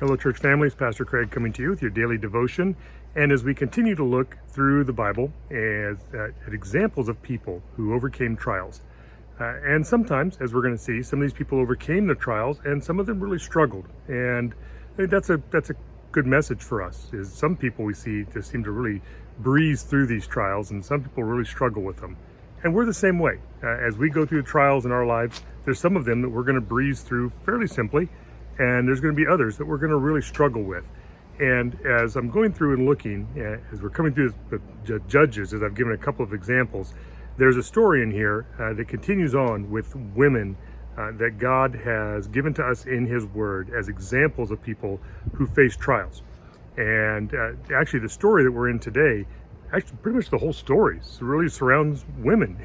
Hello, church families. Pastor Craig coming to you with your daily devotion. And as we continue to look through the Bible at examples of people who overcame trials, and sometimes, as we're going to see, some of these people overcame the trials, and some of them really struggled. And I think that's a good message for us. Is some people we see just seem to really breeze through these trials, and some people really struggle with them. And we're the same way. As we go through the trials in our lives, there's some of them that we're going to breeze through fairly simply. And there's going to be others that we're going to really struggle with. And as I'm going through and looking, as we're coming through the Judges, as I've given a couple of examples, there's a story in here that continues on with women that God has given to us in His Word as examples of people who face trials. And actually the story that we're in today, actually pretty much the whole story really surrounds women,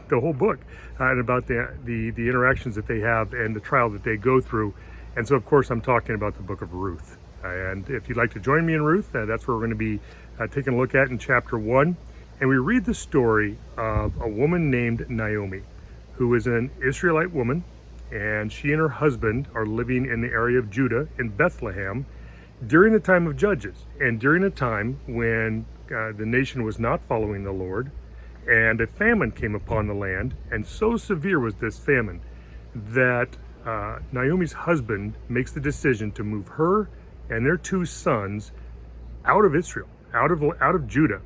the whole book, and about the interactions that they have and the trial that they go through. And so, of course, I'm talking about the book of Ruth. And if you'd like to join me in Ruth, that's where we're going to be taking a look at in chapter 1. And we read the story of a woman named Naomi, who is an Israelite woman, and she and her husband are living in the area of Judah in Bethlehem during the time of Judges, and during a time when the nation was not following the Lord, and a famine came upon the land, and so severe was this famine that Naomi's husband makes the decision to move her and their two sons out of Israel, out of Judah,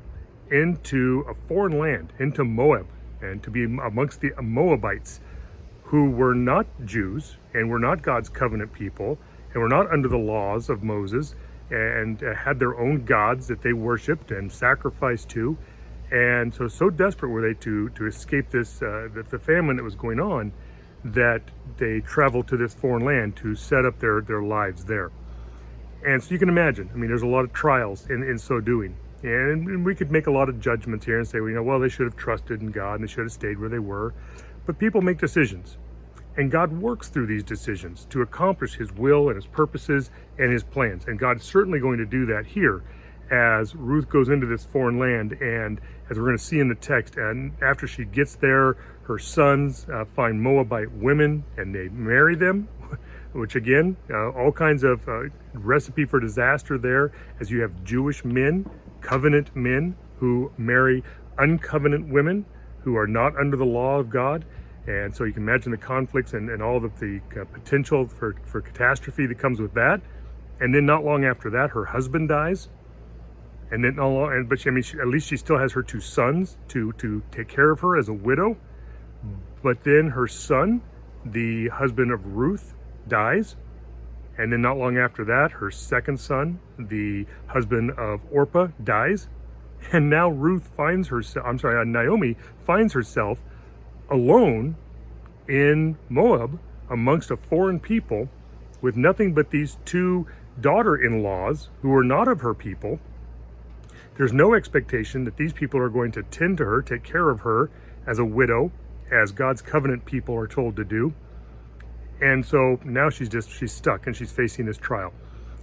into a foreign land, into Moab, and to be amongst the Moabites, who were not Jews and were not God's covenant people, and were not under the laws of Moses, and had their own gods that they worshipped and sacrificed to. And so desperate were they to escape this the famine that was going on, that they traveled to this foreign land to set up their lives there. And so you can imagine, I mean, there's a lot of trials in so doing. And we could make a lot of judgments here and say, well, they should have trusted in God and they should have stayed where they were. But people make decisions. And God works through these decisions to accomplish His will and His purposes and His plans. And God's certainly going to do that here as Ruth goes into this foreign land. And as we're going to see in the text, and after she gets there, her sons find Moabite women and they marry them, which again, all kinds of recipe for disaster there, as you have Jewish men, covenant men, who marry uncovenant women who are not under the law of God. And so you can imagine the conflicts and all of the potential for catastrophe that comes with that. And then not long after that, her husband dies. And then, at least she still has her two sons to take care of her as a widow. But then her son, the husband of Ruth, dies. And then not long after that, her second son, the husband of Orpah, dies. And now Naomi finds herself alone in Moab amongst a foreign people with nothing but these two daughter-in-laws who are not of her people. There's no expectation that these people are going to tend to her, take care of her as a widow, as God's covenant people are told to do. And so now she's stuck and she's facing this trial.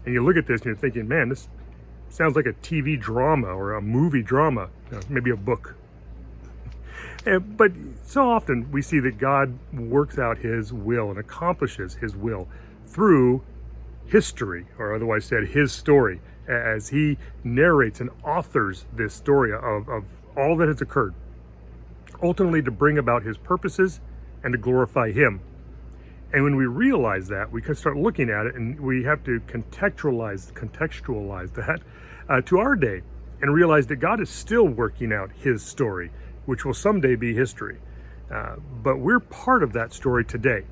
And you look at this and you're thinking, man, this sounds like a TV drama or a movie drama, maybe a book. But so often we see that God works out His will and accomplishes His will through history, or otherwise said, His story, as He narrates and authors this story of all that has occurred, ultimately to bring about His purposes and to glorify Him. And when we realize that, we can start looking at it, and we have to contextualize that to our day, and realize that God is still working out His story, which will someday be history. But we're part of that story today.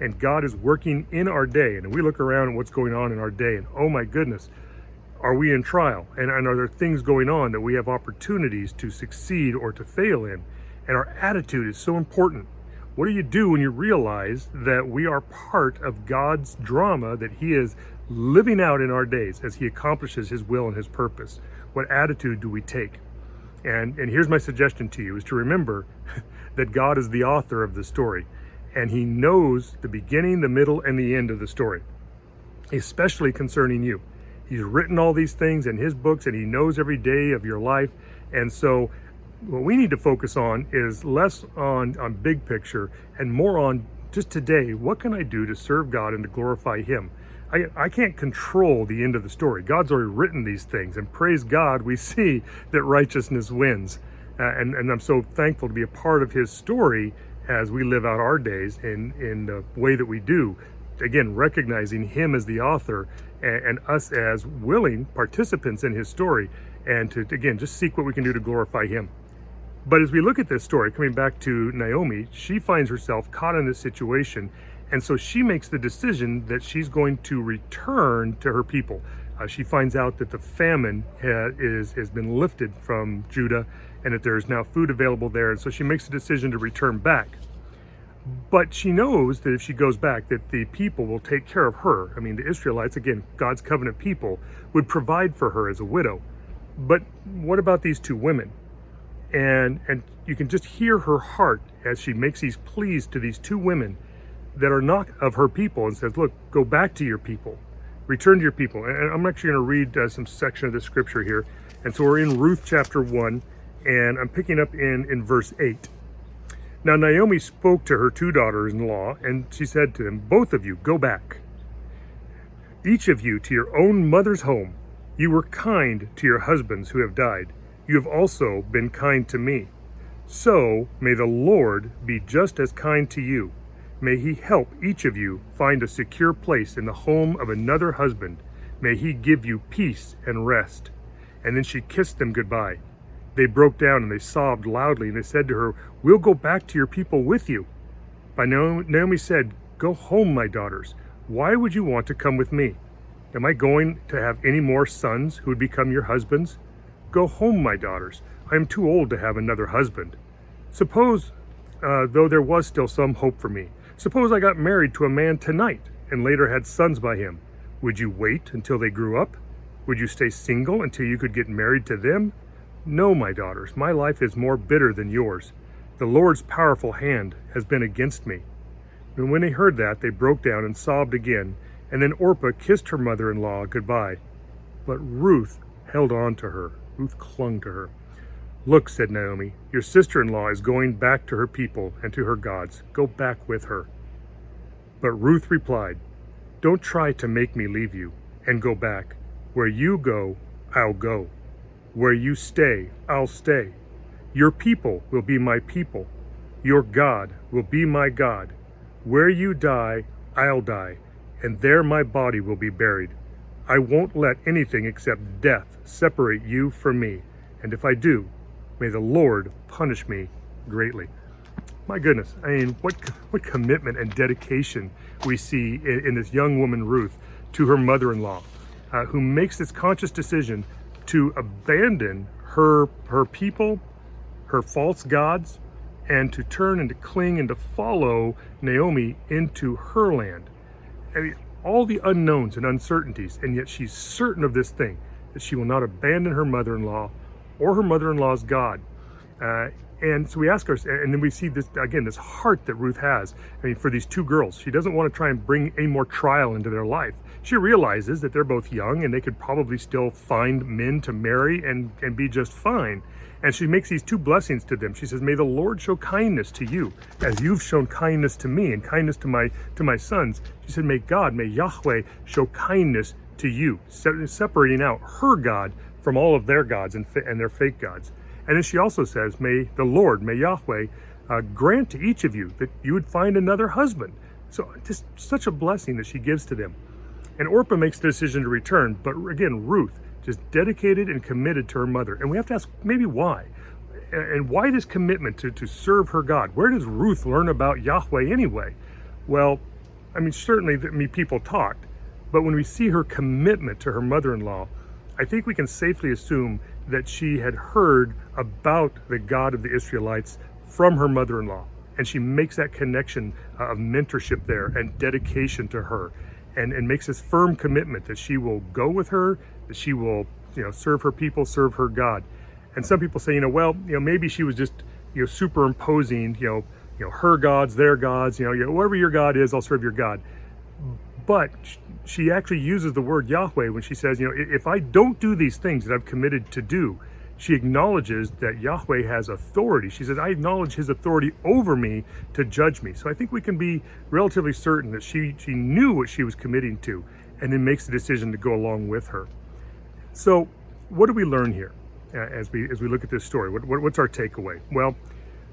And God is working in our day. And we look around at what's going on in our day, and oh my goodness, are we in trial? And are there things going on that we have opportunities to succeed or to fail in? And our attitude is so important. What do you do when you realize that we are part of God's drama that He is living out in our days as He accomplishes His will and His purpose? What attitude do we take? And here's my suggestion to you, is to remember that God is the author of the story, and He knows the beginning, the middle, and the end of the story, especially concerning you. He's written all these things in His books, and He knows every day of your life. And so what we need to focus on is less on big picture and more on just today, what can I do to serve God and to glorify Him? I can't control the end of the story. God's already written these things, and praise God, we see that righteousness wins. And I'm so thankful to be a part of his story as we live out our days in the way that we do. Again, recognizing him as the author and us as willing participants in his story, and to, again, just seek what we can do to glorify him. But as we look at this story, coming back to Naomi, she finds herself caught in this situation. And so she makes the decision that she's going to return to her people. She finds out that the famine has been lifted from Judah and that there's now food available there. And so she makes the decision to return back. But she knows that if she goes back, that the people will take care of her. I mean, the Israelites, again, God's covenant people, would provide for her as a widow. But what about these two women? And you can just hear her heart as she makes these pleas to these two women that are not of her people, and says, look, go back to your people, return to your people. And I'm actually going to read some section of the scripture here. And so we're in Ruth chapter 1, and I'm picking up in verse 8. Now Naomi spoke to her two daughters-in-law, and she said to them, both of you, go back, each of you to your own mother's home. You were kind to your husbands who have died. You have also been kind to me. So may the Lord be just as kind to you. May he help each of you find a secure place in the home of another husband. May he give you peace and rest. And then she kissed them goodbye. They broke down and they sobbed loudly, and they said to her, we'll go back to your people with you. But Naomi said, go home, my daughters. Why would you want to come with me? Am I going to have any more sons who would become your husbands? Go home, my daughters. I am too old to have another husband. Suppose, though there was still some hope for me, suppose I got married to a man tonight and later had sons by him. Would you wait until they grew up? Would you stay single until you could get married to them? No, my daughters, my life is more bitter than yours. The Lord's powerful hand has been against me. And when they heard that, they broke down and sobbed again, and then Orpah kissed her mother-in-law goodbye. But Ruth held on to her. Ruth clung to her. Look, said Naomi, your sister-in-law is going back to her people and to her gods. Go back with her. But Ruth replied, don't try to make me leave you and go back. Where you go, I'll go. Where you stay, I'll stay. Your people will be my people. Your God will be my God. Where you die, I'll die, and there my body will be buried. I won't let anything except death separate you from me, and if I do, may the Lord punish me greatly. My goodness, I mean, what commitment and dedication we see in this young woman, Ruth, to her mother-in-law, who makes this conscious decision to abandon her people, her false gods, and to turn and to cling and to follow Naomi into her land. I mean, all the unknowns and uncertainties, and yet she's certain of this thing, that she will not abandon her mother-in-law or her mother-in-law's God. And so we ask ourselves, and then we see this, again, this heart that Ruth has. I mean, for these two girls, she doesn't want to try and bring any more trial into their life. She realizes that they're both young and they could probably still find men to marry and be just fine. And she makes these two blessings to them. She says, may the Lord show kindness to you as you've shown kindness to me and kindness to my sons. She said, may Yahweh show kindness to you, separating out her God from all of their gods and their fake gods. And then she also says, may the Lord, may Yahweh grant to each of you that you would find another husband. So just such a blessing that she gives to them. And Orpah makes the decision to return, but again, Ruth, just dedicated and committed to her mother. And we have to ask maybe why. And why this commitment to serve her God? Where does Ruth learn about Yahweh anyway? Well, I mean, certainly people talked, but when we see her commitment to her mother-in-law, I think we can safely assume that she had heard about the God of the Israelites from her mother-in-law. And she makes that connection of mentorship there and dedication to her, and makes this firm commitment that she will go with her, that she will, serve her people, serve her God. And some people say, maybe she was just, superimposing, her gods, their gods, whatever your God is, I'll serve your God. But she actually uses the word Yahweh when she says, if I don't do these things that I've committed to do, she acknowledges that Yahweh has authority. She says, I acknowledge his authority over me to judge me. So I think we can be relatively certain that she knew what she was committing to. and then makes the decision to go along with her. So what do we learn here as we look at this story? What's our takeaway? Well,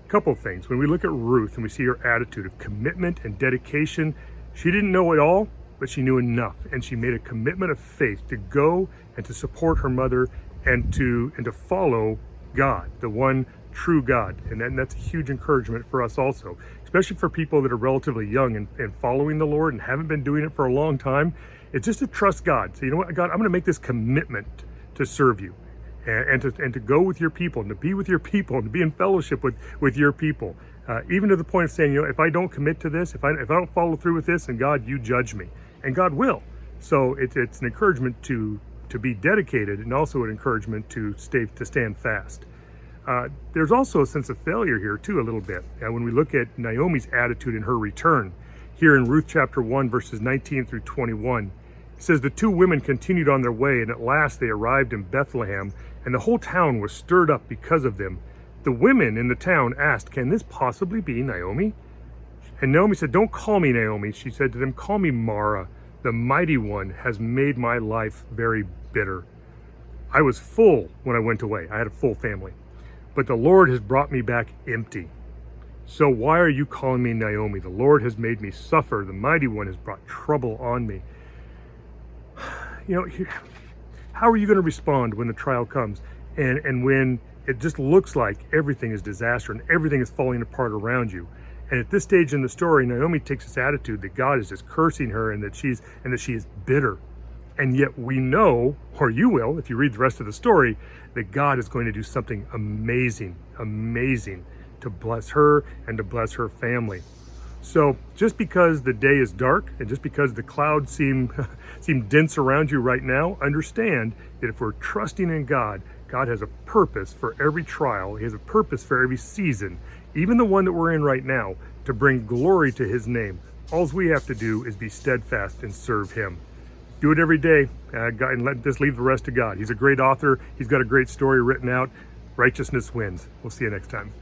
a couple of things. When we look at Ruth and we see her attitude of commitment and dedication, she didn't know it all, but she knew enough, and she made a commitment of faith to go and to support her mother and to follow God, the one true God. And that's a huge encouragement for us also, especially for people that are relatively young and following the Lord and haven't been doing it for a long time. It's just to trust God. So you know what, God, I'm going to make this commitment to serve you and to go with your people and to be with your people and to be in fellowship with your people. Even to the point of saying, you know, if I don't commit to this, if I don't follow through with this, and God, you judge me. And God will. So it's an encouragement to be dedicated, and also an encouragement to stand fast. There's also a sense of failure here too, a little bit. When we look at Naomi's attitude in her return, here in Ruth chapter 1, verses 19 through 21, it says, the two women continued on their way, and at last they arrived in Bethlehem, and the whole town was stirred up because of them. The women in the town asked, can this possibly be Naomi? And Naomi said, don't call me Naomi. She said to them, call me Mara. The mighty one has made my life very bitter. I was full when I went away. I had a full family. But the Lord has brought me back empty. So why are you calling me Naomi? The Lord has made me suffer. The mighty one has brought trouble on me. You know, how are you going to respond when the trial comes and when it just looks like everything is disaster and everything is falling apart around you? And at this stage in the story, Naomi takes this attitude that God is just cursing her and that she is bitter. And yet we know, or you will, if you read the rest of the story, that God is going to do something amazing, amazing to bless her and to bless her family. So just because the day is dark and just because the clouds seem dense around you right now, understand that if we're trusting in God, God has a purpose for every trial. He has a purpose for every season, even the one that we're in right now, to bring glory to his name. All we have to do is be steadfast and serve him. Do it every day, and let this leave the rest to God. He's a great author. He's got a great story written out. Righteousness wins. We'll see you next time.